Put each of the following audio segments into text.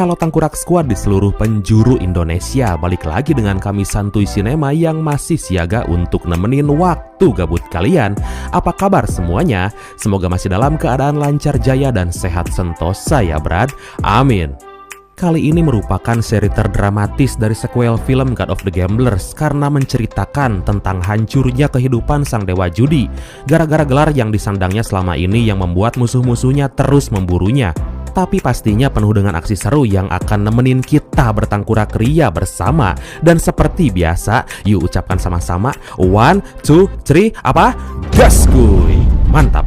Halo Tangkurak Squad di seluruh penjuru Indonesia, balik lagi dengan kami Santuy Sinema yang masih siaga untuk nemenin waktu gabut kalian. Apa kabar semuanya? Semoga masih dalam keadaan lancar jaya dan sehat sentosa ya Brad, amin. Kali ini merupakan seri terdramatis dari sequel film God of the Gamblers karena menceritakan tentang hancurnya kehidupan sang dewa judi gara-gara gelar yang disandangnya selama ini yang membuat musuh-musuhnya terus memburunya. Tapi pastinya penuh dengan aksi seru yang akan nemenin kita bertangkurak ria bersama. Dan seperti biasa, yuk ucapkan sama-sama 1, 2, 3, apa? Gas kuy! Mantap!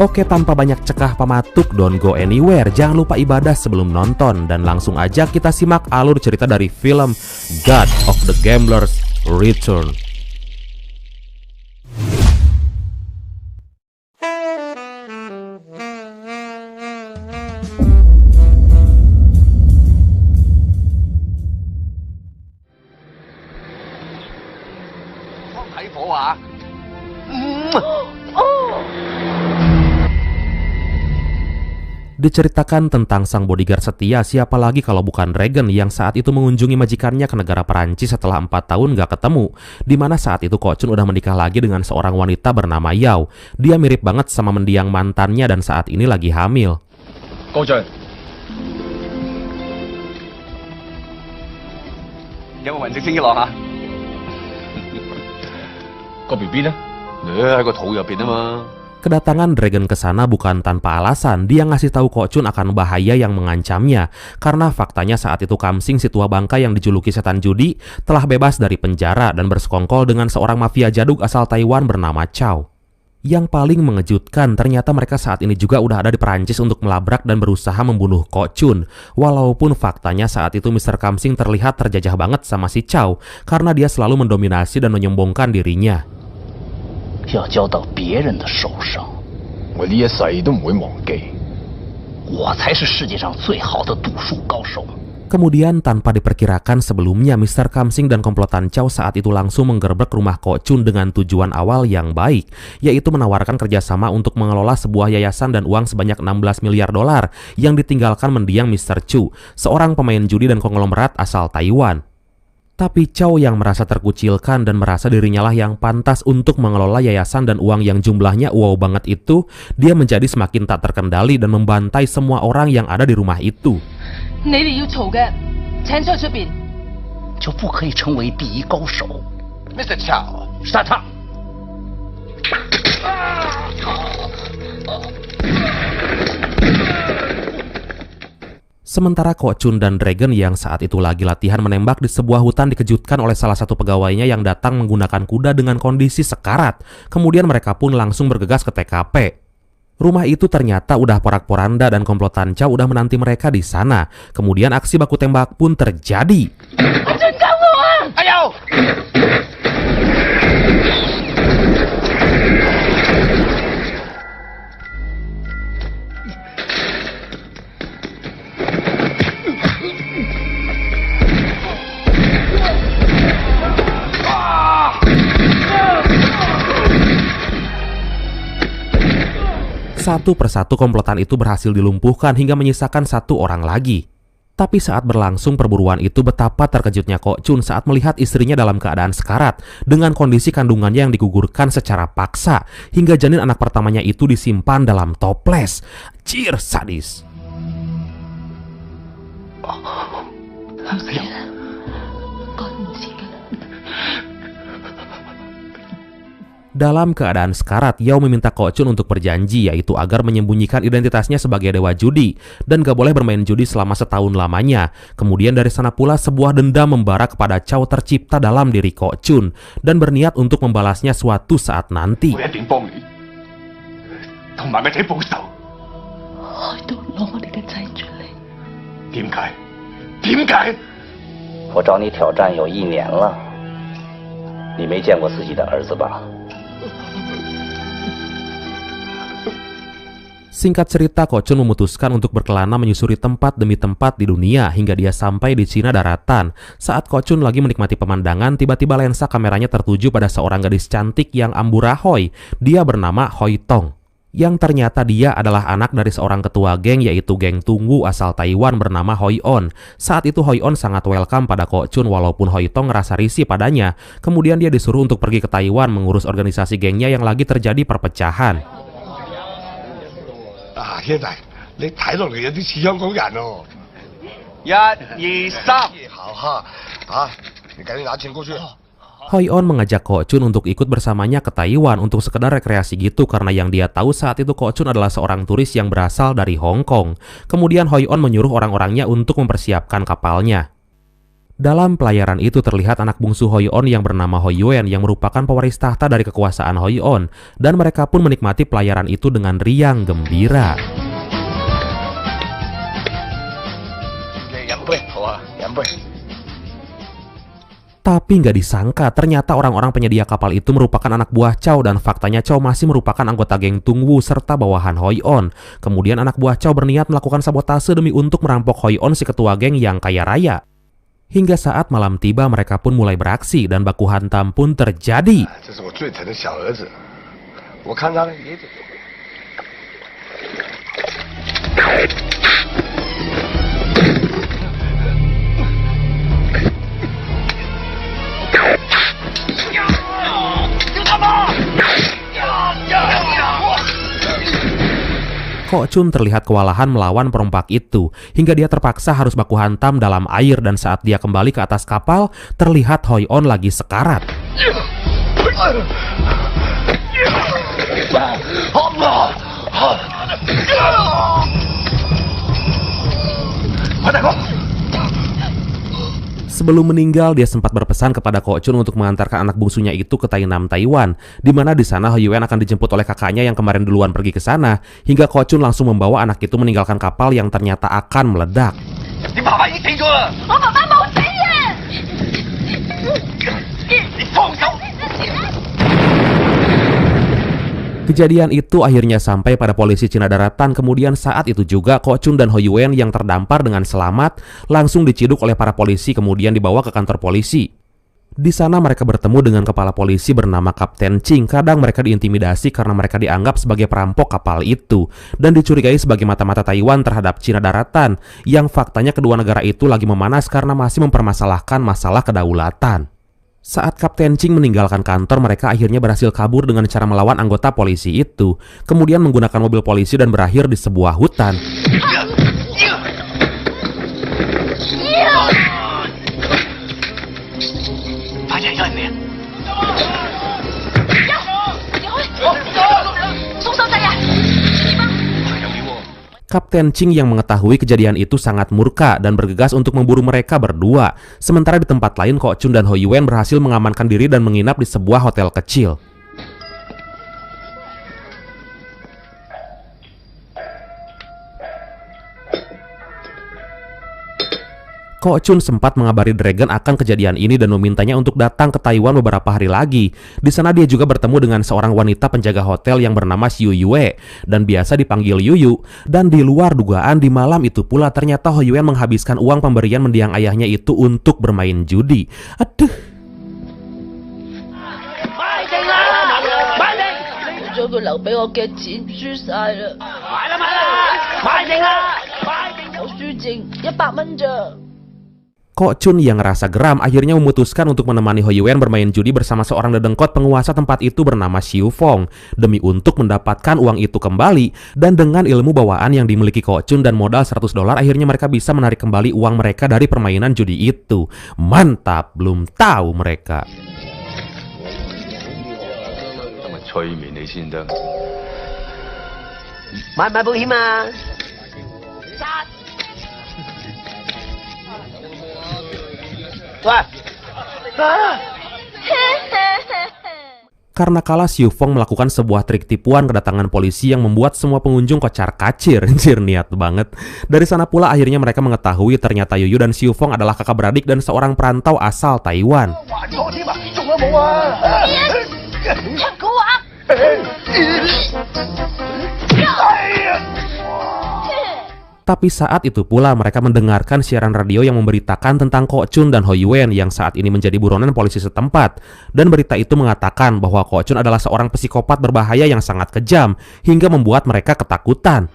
Oke, tanpa banyak cekah pamatuk, don't go anywhere. Jangan lupa ibadah sebelum nonton. Dan langsung aja kita simak alur cerita dari film God of the Gamblers Return. Diceritakan tentang sang bodyguard setia, siapa lagi kalau bukan Regan yang saat itu mengunjungi majikannya ke negara Perancis setelah 4 tahun gak ketemu. Dimana saat itu Ko Chun udah menikah lagi dengan seorang wanita bernama Yao. Dia mirip banget sama mendiang mantannya dan saat ini lagi hamil. Ko Chun,有冇雲直升機落下？個 BB 呢？喺個肚入邊啊嘛。Kedatangan Dragon ke sana bukan tanpa alasan. Dia ngasih tahu Ko Chun akan bahaya yang mengancamnya. Karena faktanya saat itu Kamsing, si tua bangka yang dijuluki setan judi, telah bebas dari penjara dan bersekongkol dengan seorang mafia jaduk asal Taiwan bernama Chow. Yang paling mengejutkan, ternyata mereka saat ini juga udah ada di Perancis untuk melabrak dan berusaha membunuh Ko Chun. Walaupun faktanya saat itu Mr. Kamsing terlihat terjajah banget sama si Chow karena dia selalu mendominasi dan menyombongkan dirinya. 要交到别人的手上，我呢一世都唔會忘記。我才是世界上最好的赌術高手。 Kemudian tanpa diperkirakan sebelumnya, Mr. Kamsing dan komplotan Chow saat itu langsung menggerebek rumah Ko Chun dengan tujuan awal yang baik, yaitu menawarkan kerjasama untuk mengelola sebuah yayasan dan uang sebanyak 16 miliar dolar yang ditinggalkan mendiang Mr. Chu, seorang pemain judi dan konglomerat asal Taiwan. Tapi Chow yang merasa terkucilkan dan merasa dirinya lah yang pantas untuk mengelola yayasan dan uang yang jumlahnya wow banget itu, dia menjadi semakin tak terkendali dan membantai semua orang yang ada di rumah itu. 你哋要嘈嘅，請出去出邊。就不可以成為第一高手。Mr. Chow，杀他！ Sementara Ko Chun dan Dragon yang saat itu lagi latihan menembak di sebuah hutan dikejutkan oleh salah satu pegawainya yang datang menggunakan kuda dengan kondisi sekarat. Kemudian mereka pun langsung bergegas ke TKP. Rumah itu ternyata udah porak-poranda dan komplotan Chow udah menanti mereka di sana. Kemudian aksi baku tembak pun terjadi. Ayo! Satu persatu komplotan itu berhasil dilumpuhkan hingga menyisakan satu orang lagi. Tapi saat berlangsung perburuan itu, betapa terkejutnya Ko Chun saat melihat istrinya dalam keadaan sekarat dengan kondisi kandungannya yang digugurkan secara paksa hingga janin anak pertamanya itu disimpan dalam toples. Cir, sadis. Dalam keadaan sekarat, Yao meminta Ko Chun untuk berjanji, yaitu agar menyembunyikan identitasnya sebagai dewa judi dan gak boleh bermain judi selama setahun lamanya. Kemudian dari sana pula sebuah dendam membara kepada Chow tercipta dalam diri Ko Chun dan berniat untuk membalasnya suatu saat nanti. Singkat cerita, Ko Chun memutuskan untuk berkelana menyusuri tempat demi tempat di dunia hingga dia sampai di Cina daratan. Saat Ko Chun lagi menikmati pemandangan, tiba-tiba lensa kameranya tertuju pada seorang gadis cantik yang amburadul. Dia bernama Hoi Tong. yang ternyata dia adalah anak dari seorang ketua geng yaitu geng Tungwu asal Taiwan bernama Hoi On. Saat itu Hoi On sangat welcome pada Ko Chun walaupun Hoi Tong ngerasa risih padanya. Kemudian dia disuruh untuk pergi ke Taiwan mengurus organisasi gengnya yang lagi terjadi perpecahan. Hiện tại你睇落嚟有啲似香港人哦。一、二、三。好哈，你赶紧拿錢過去。Hoi On mengajak Ko Chun untuk ikut bersamanya ke Taiwan untuk sekedar rekreasi gitu karena yang dia tahu saat itu Ko Chun adalah seorang turis yang berasal dari Hong Kong. Kemudian Hoi On menyuruh orang-orangnya untuk mempersiapkan kapalnya. Dalam pelayaran itu terlihat anak bungsu Hoi On yang bernama Hoi Yuen yang merupakan pewaris tahta dari kekuasaan Hoi On, dan mereka pun menikmati pelayaran itu dengan riang gembira. Tapi nggak disangka, ternyata orang-orang penyedia kapal itu merupakan anak buah Chow dan faktanya Chow masih merupakan anggota geng Tungwu serta bawahan Hoi On. Kemudian anak buah Chow berniat melakukan sabotase demi untuk merampok Hoi On si ketua geng yang kaya raya. Hingga saat malam tiba mereka pun mulai beraksi dan baku hantam pun terjadi. Ko Chun terlihat kewalahan melawan perompak itu, hingga dia terpaksa harus baku hantam dalam air dan saat dia kembali ke atas kapal, terlihat Hoi On lagi sekarat. Sebelum meninggal, dia sempat berpesan kepada Ko Chun untuk mengantarkan anak bungsunya itu ke Tainam, Taiwan, di mana di sana Hoi Yuen akan dijemput oleh kakaknya yang kemarin duluan pergi ke sana, hingga Ko Chun langsung membawa anak itu meninggalkan kapal yang ternyata akan meledak. Kejadian itu akhirnya sampai pada polisi Cina Daratan. Kemudian saat itu juga Ko Chun dan Hoi Yuen yang terdampar dengan selamat langsung diciduk oleh para polisi kemudian dibawa ke kantor polisi. Di sana mereka bertemu dengan kepala polisi bernama Kapten Ching. Kadang mereka diintimidasi karena mereka dianggap sebagai perampok kapal itu dan dicurigai sebagai mata-mata Taiwan terhadap Cina Daratan, yang faktanya kedua negara itu lagi memanas karena masih mempermasalahkan masalah kedaulatan. Saat Kapten Ching meninggalkan kantor, mereka akhirnya berhasil kabur dengan cara melawan anggota polisi itu, kemudian menggunakan mobil polisi dan berakhir di sebuah hutan. Kapten Ching yang mengetahui kejadian itu sangat murka dan bergegas untuk memburu mereka berdua. Sementara di tempat lain, Ko Chun dan Hoi Yuen berhasil mengamankan diri dan menginap di sebuah hotel kecil. Ko Chun sempat mengabari Dragon akan kejadian ini dan memintanya untuk datang ke Taiwan beberapa hari lagi. Di sana dia juga bertemu dengan seorang wanita penjaga hotel yang bernama Xiu Yue dan biasa dipanggil Yuyu. Dan di luar dugaan, di malam itu pula ternyata Hoi Yuen menghabiskan uang pemberian mendiang ayahnya itu untuk bermain judi. Aduh. Ko Chun yang ngerasa geram akhirnya memutuskan untuk menemani Hoi Yuen bermain judi bersama seorang dedengkot penguasa tempat itu bernama Xiu Fong demi untuk mendapatkan uang itu kembali. Dan dengan ilmu bawaan yang dimiliki Ko Chun dan modal $100 akhirnya mereka bisa menarik kembali uang mereka dari permainan judi itu. Mantap, belum tahu mereka. Karena kala Xiu Fong melakukan sebuah trik tipuan kedatangan polisi yang membuat semua pengunjung kocar-kacir. Anjir, niat banget. Dari sana pula akhirnya mereka mengetahui ternyata Yuyu dan Xiu Fong adalah kakak beradik dan seorang perantau asal Taiwan. Tapi saat itu pula mereka mendengarkan siaran radio yang memberitakan tentang Kok Chun dan Ho Yuen yang saat ini menjadi buronan polisi setempat. Dan berita itu mengatakan bahwa Kok Chun adalah seorang psikopat berbahaya yang sangat kejam hingga membuat mereka ketakutan.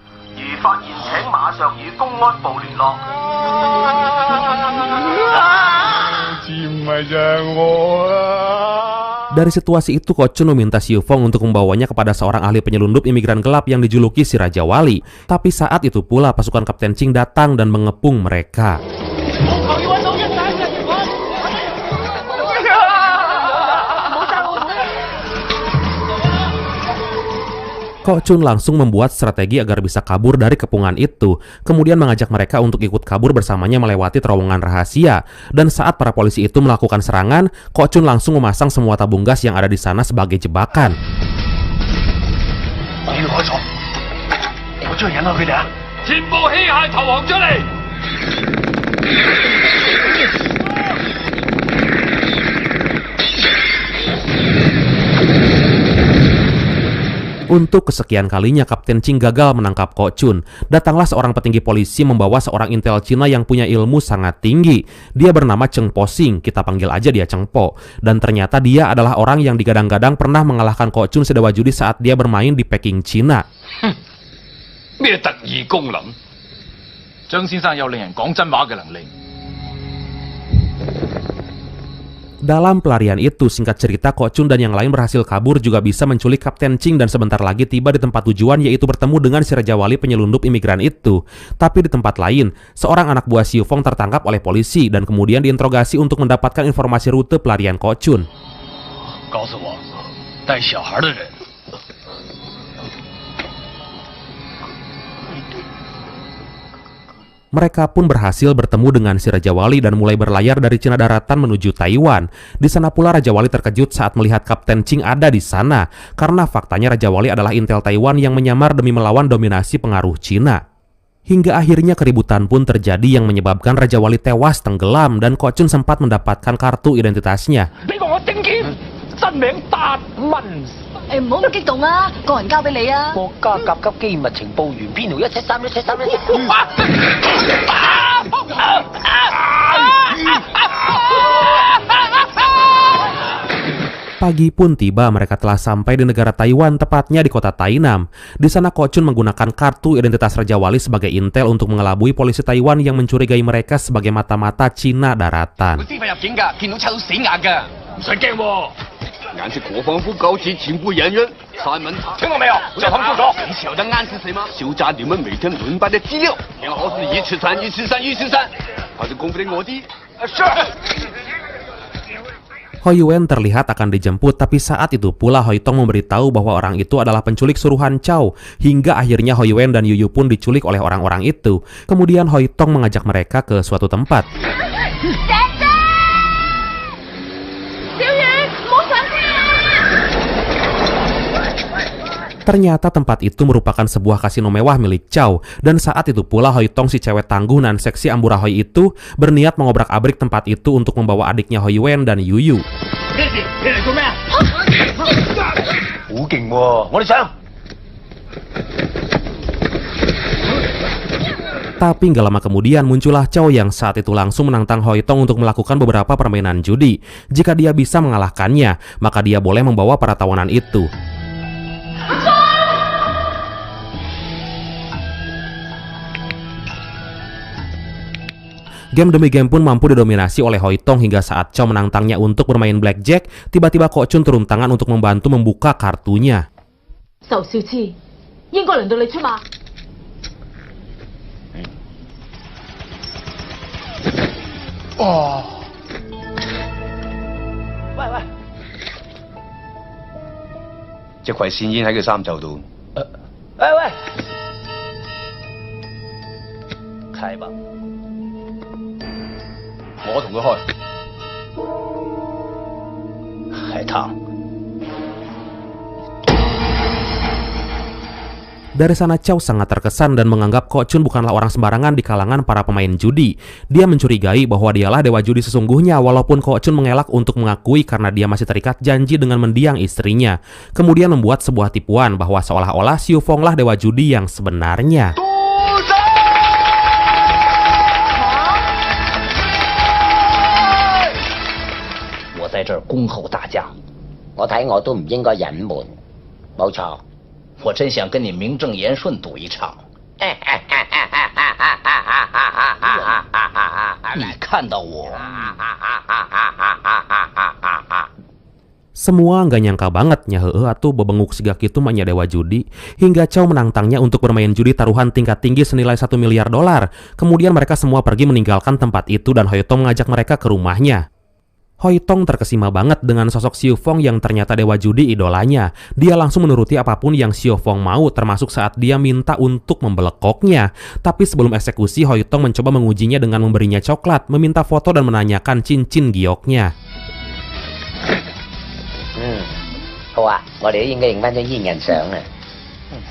Dari situasi itu, Kok Chun meminta Siu Fong untuk membawanya kepada seorang ahli penyelundup imigran gelap yang dijuluki si Raja Wali. Tapi saat itu pula pasukan Kapten Ching datang dan mengepung mereka. Kok Chun langsung membuat strategi agar bisa kabur dari kepungan itu, kemudian mengajak mereka untuk ikut kabur bersamanya melewati terowongan rahasia. Dan saat para polisi itu melakukan serangan, Kok Chun langsung memasang semua tabung gas yang ada di sana sebagai jebakan. Untuk kesekian kalinya Kapten Ching gagal menangkap Kok Chun. Datanglah seorang petinggi polisi membawa seorang intel Cina yang punya ilmu sangat tinggi. Dia bernama Cheng Po Sing, kita panggil aja dia Cheng Po. Dan ternyata dia adalah orang yang digadang-gadang pernah mengalahkan Kok Chun sedewa judi saat dia bermain di Peking, Cina. Dalam pelarian itu, singkat cerita, Kok Chun dan yang lain berhasil kabur juga bisa menculik Kapten Ching dan sebentar lagi tiba di tempat tujuan, yaitu bertemu dengan si Raja Wali penyelundup imigran itu. Tapi di tempat lain, seorang anak buah Siu Fong tertangkap oleh polisi dan kemudian diinterogasi untuk mendapatkan informasi rute pelarian Kok Chun. Mereka pun berhasil bertemu dengan si Raja Wali dan mulai berlayar dari Cina daratan menuju Taiwan. Di sana pula Raja Wali terkejut saat melihat Kapten Ching ada di sana, karena faktanya Raja Wali adalah intel Taiwan yang menyamar demi melawan dominasi pengaruh Cina. Hingga akhirnya keributan pun terjadi yang menyebabkan Raja Wali tewas tenggelam dan Kok Chun sempat mendapatkan kartu identitasnya. Pagi pun tiba, mereka telah sampai di negara Taiwan, tepatnya di kota Tainam. Di sana Kok Chun menggunakan kartu identitas Raja Wali sebagai intel untuk mengelabui polisi Taiwan yang mencurigai mereka sebagai mata-mata Cina daratan. Ho Yuen terlihat akan dijemput, tapi saat itu pula Hoi Tong memberitahu bahwa orang itu adalah penculik suruhan Chow. Hingga akhirnya Ho Yuen dan Yu Yu pun diculik oleh orang-orang itu. Kemudian Hoi Tong mengajak mereka ke suatu tempat. Ternyata tempat itu merupakan sebuah kasino mewah milik Chow. Dan saat itu pula Hoi Tong, si cewek tangguh dan seksi Ambura Hoi itu, berniat mengobrak-abrik tempat itu untuk membawa adiknya Hoi Yuen dan Yu Yu. Tapi nggak lama kemudian muncullah Chow yang saat itu langsung menantang Hoi Tong untuk melakukan beberapa permainan judi. Jika dia bisa mengalahkannya, maka dia boleh membawa para tawanan itu. Game demi game pun mampu didominasi oleh Hoi Tong hingga saat Chow menantangnya untuk bermain blackjack, tiba-tiba Kok Chun turun tangan untuk membantu membuka kartunya. Dari sana Chow sangat terkesan dan menganggap Kok Chun bukanlah orang sembarangan di kalangan para pemain judi. Dia mencurigai bahwa dialah dewa judi sesungguhnya, walaupun Kok Chun mengelak untuk mengakui karena dia masih terikat janji dengan mendiang istrinya. Kemudian membuat sebuah tipuan bahwa seolah-olah Siu Fong lah dewa judi yang sebenarnya. 这儿恭候大驾。我睇我都唔應該隱瞞，冇錯。我真想跟你名正言顺赌一场。你看到我。 Semua nggak nyangka banget nya atuh bebenguk siga kitu mah nya dewa judi, hingga Chow menantangnya untuk bermain judi taruhan tingkat tinggi senilai $1 miliar. Kemudian mereka semua pergi meninggalkan tempat itu dan Hoitong mengajak mereka ke rumahnya. Hoitong terkesima banget dengan sosok Xiu Fong yang ternyata dewa judi idolanya. Dia langsung menuruti apapun yang Xiu Fong mau, termasuk saat dia minta untuk membelekoknya. Tapi sebelum eksekusi, Hoitong mencoba mengujinya dengan memberinya coklat, meminta foto dan menanyakan cincin gioknya. 好啊，我哋都應該影翻張煙人相啊！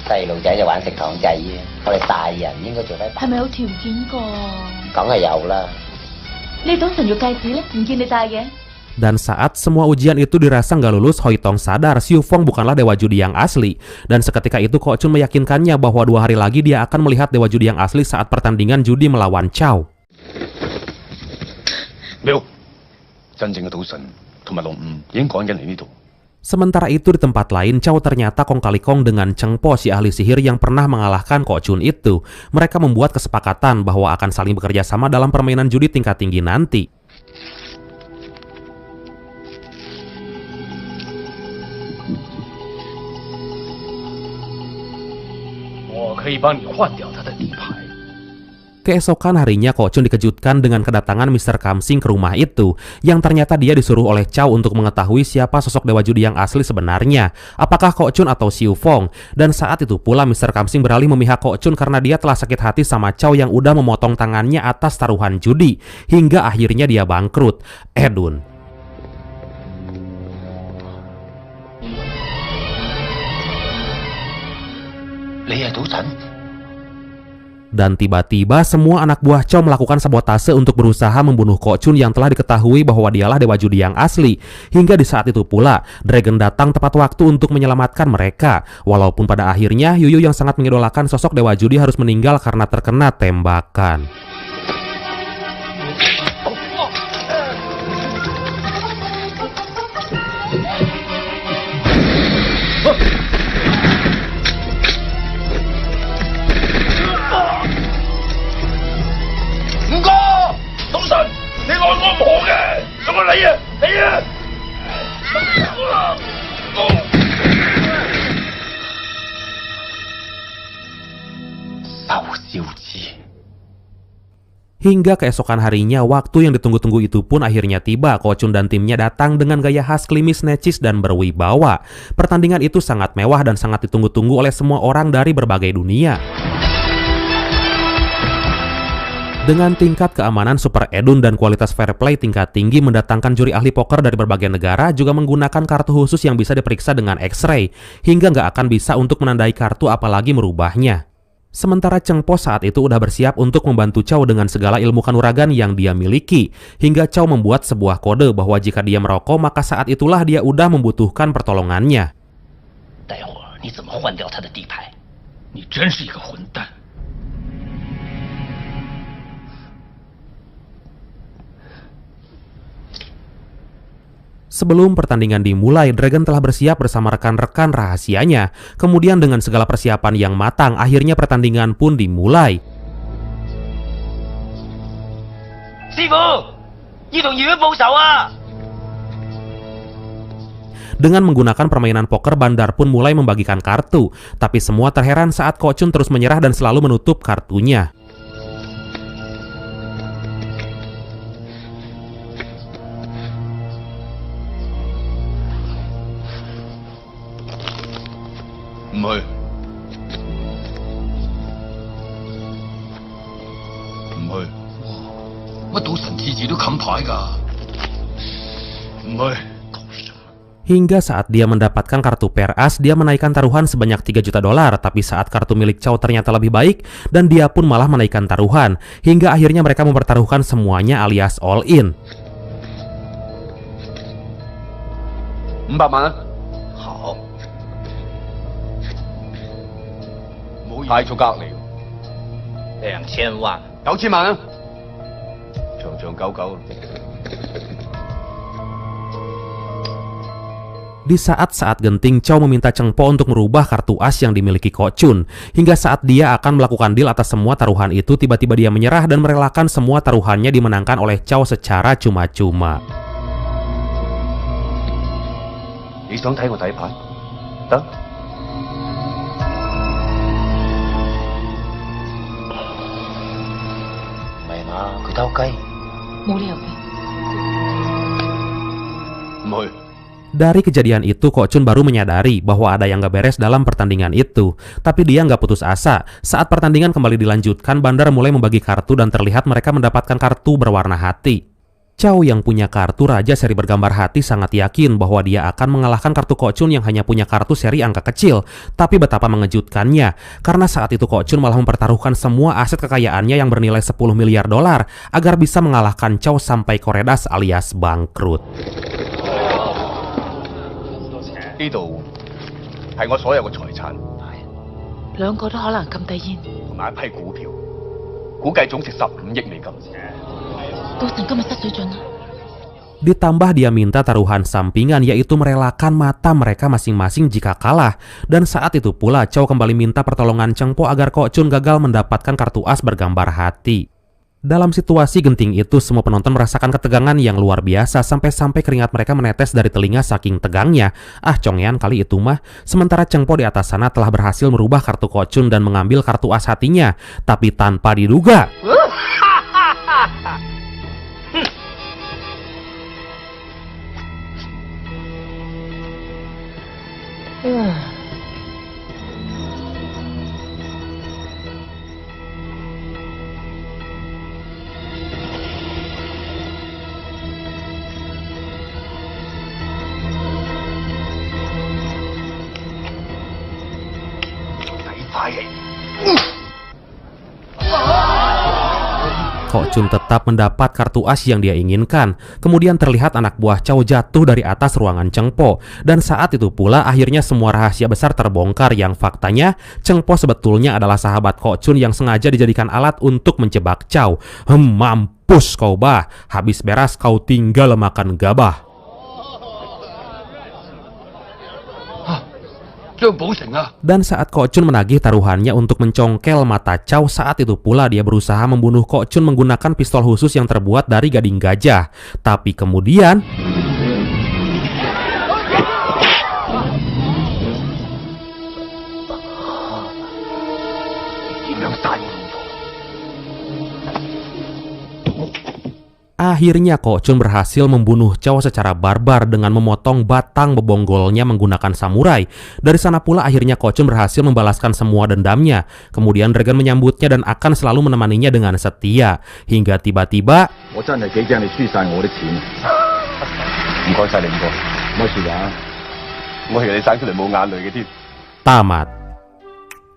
細路仔就玩食糖仔啫，我哋大人應該做翻。係咪有條件㗎？梗係有啦。你賭神玉戒指咧，唔見你戴嘅。 Dan saat semua ujian itu dirasa nggak lulus, Hoitong sadar Xiu Fong bukanlah dewa judi yang asli. Dan seketika itu Ko Chun meyakinkannya bahwa 2 hari lagi dia akan melihat dewa judi yang asli saat pertandingan judi melawan Chow. 冇，真正嘅賭神同埋龍五已經趕緊嚟呢度。 Sementara itu di tempat lain, Chow ternyata kong kali kong dengan Cheng Po, si ahli sihir yang pernah mengalahkan Ko Chun itu. Mereka membuat kesepakatan bahwa akan saling bekerja sama dalam permainan judi tingkat tinggi nanti. Keesokan harinya Ko Chun dikejutkan dengan kedatangan Mr. Kamsing ke rumah itu, yang ternyata dia disuruh oleh Chow untuk mengetahui siapa sosok dewa judi yang asli sebenarnya, apakah Ko Chun atau Xiu Fong. Dan saat itu pula Mr. Kamsing beralih memihak Ko Chun karena dia telah sakit hati sama Chow yang udah memotong tangannya atas taruhan judi, hingga akhirnya dia bangkrut. Edun. Dan tiba-tiba semua anak buah Chow melakukan sabotase untuk berusaha membunuh Ko Chun yang telah diketahui bahwa dialah dewa judi yang asli. Hingga di saat itu pula, Dragon datang tepat waktu untuk menyelamatkan mereka. Walaupun pada akhirnya Yuyu yang sangat mengidolakan sosok dewa judi harus meninggal karena terkena tembakan. Hingga keesokan harinya, waktu yang ditunggu-tunggu itu pun akhirnya tiba. Ko Chun dan timnya datang dengan gaya khas klimis, necis, dan berwibawa. Pertandingan itu sangat mewah dan sangat ditunggu-tunggu oleh semua orang dari berbagai dunia. Dengan tingkat keamanan super edun dan kualitas fair play tingkat tinggi, mendatangkan juri ahli poker dari berbagai negara, juga menggunakan kartu khusus yang bisa diperiksa dengan X-ray, hingga nggak akan bisa untuk menandai kartu apalagi merubahnya. Sementara Cheng Po saat itu udah bersiap untuk membantu Chow dengan segala ilmu kanuragan yang dia miliki, hingga Chow membuat sebuah kode bahwa jika dia merokok, maka saat itulah dia udah membutuhkan pertolongannya. Sebelum pertandingan dimulai, Dragon telah bersiap bersama rekan-rekan rahasianya. Kemudian dengan segala persiapan yang matang, akhirnya pertandingan pun dimulai. Dengan menggunakan permainan poker, Bandar pun mulai membagikan kartu. Tapi semua terheran saat Ko Chun terus menyerah dan selalu menutup kartunya. Hingga saat dia mendapatkan kartu per as, dia menaikkan taruhan sebanyak $3 juta. Tapi saat kartu milik Chow ternyata lebih baik, dan dia pun malah menaikkan taruhan. Hingga akhirnya mereka mempertaruhkan semuanya alias all in. 500萬。好，太足格嚟2000萬。 ，9000萬啊！長長久久。Di saat-saat genting, Chow meminta Cheng Po untuk merubah kartu as yang dimiliki Kok Chun. Hingga saat dia akan melakukan deal atas semua taruhan itu, tiba-tiba dia menyerah dan merelakan semua taruhannya dimenangkan oleh Chow secara cuma-cuma. 你想睇我底牌？得。唔係嘛？佢偷雞。冇理由嘅。唔去。 Dari kejadian itu, Kok Chun baru menyadari bahwa ada yang gak beres dalam pertandingan itu. Tapi dia gak putus asa. Saat pertandingan kembali dilanjutkan, Bandar mulai membagi kartu dan terlihat mereka mendapatkan kartu berwarna hati. Chow yang punya kartu Raja seri bergambar hati sangat yakin bahwa dia akan mengalahkan kartu Kok Chun yang hanya punya kartu seri angka kecil. Tapi betapa mengejutkannya, karena saat itu Kok Chun malah mempertaruhkan semua aset kekayaannya yang bernilai 10 miliar dolar agar bisa mengalahkan Chow sampai koredas alias bangkrut. 呢度係我所有嘅財產，兩個都可能咁遞煙。同埋一批股票，估計總值15億美金。賭神今日失水準啦。 Ditambah dia minta taruhan sampingan, yaitu merelakan mata mereka masing-masing jika kalah. Dan saat itu pula Chow kembali minta pertolongan Cheng Po agar Kok Chun gagal mendapatkan kartu as bergambar hati. Dalam situasi genting itu, semua penonton merasakan ketegangan yang luar biasa sampai-sampai keringat mereka menetes dari telinga saking tegangnya. Ah, Chongyan kali itu mah. Sementara Cheng Po di atas sana telah berhasil merubah kartu Kok Chun dan mengambil kartu as hatinya, tapi tanpa diduga. Kok Chun tetap mendapat kartu as yang dia inginkan. Kemudian terlihat anak buah Chow jatuh dari atas ruangan Cheng Po. Dan saat itu pula akhirnya semua rahasia besar terbongkar yang faktanya Cheng Po sebetulnya adalah sahabat Kok Chun yang sengaja dijadikan alat untuk menjebak Chow. Mampus kau bah, habis beras kau tinggal makan gabah. Dan saat Kok Chun menagih taruhannya untuk mencongkel mata Chow, saat itu pula dia berusaha membunuh Kok Chun menggunakan pistol khusus yang terbuat dari gading gajah. Tapi kemudian akhirnya Kok Chun berhasil membunuh Chow secara barbar dengan memotong batang bebonggolnya menggunakan samurai. Dari sana pula akhirnya Kok Chun berhasil membalaskan semua dendamnya. Kemudian Dragon menyambutnya dan akan selalu menemaninya dengan setia. Hingga tiba-tiba tamat.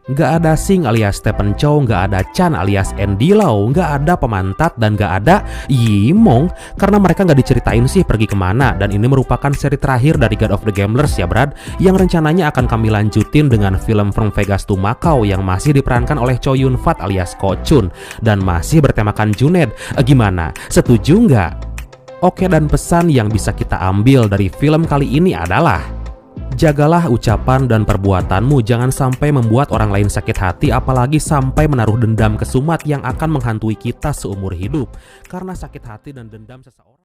Gak ada Sing alias Stephen Chow, gak ada Chan alias Andy Lau, gak ada Pemantat, dan gak ada Yimong. Karena mereka gak diceritain sih pergi kemana. Dan ini merupakan seri terakhir dari God of the Gamblers ya Brad, yang rencananya akan kami lanjutin dengan film From Vegas to Macau yang masih diperankan oleh Chow Yun Fat alias Kok Chun dan masih bertemakan Junaid. Gimana? Setuju nggak? Oke, dan pesan yang bisa kita ambil dari film kali ini adalah jagalah ucapan dan perbuatanmu, jangan sampai membuat orang lain sakit hati, apalagi sampai menaruh dendam kesumat yang akan menghantui kita seumur hidup. Karena sakit hati dan dendam seseorang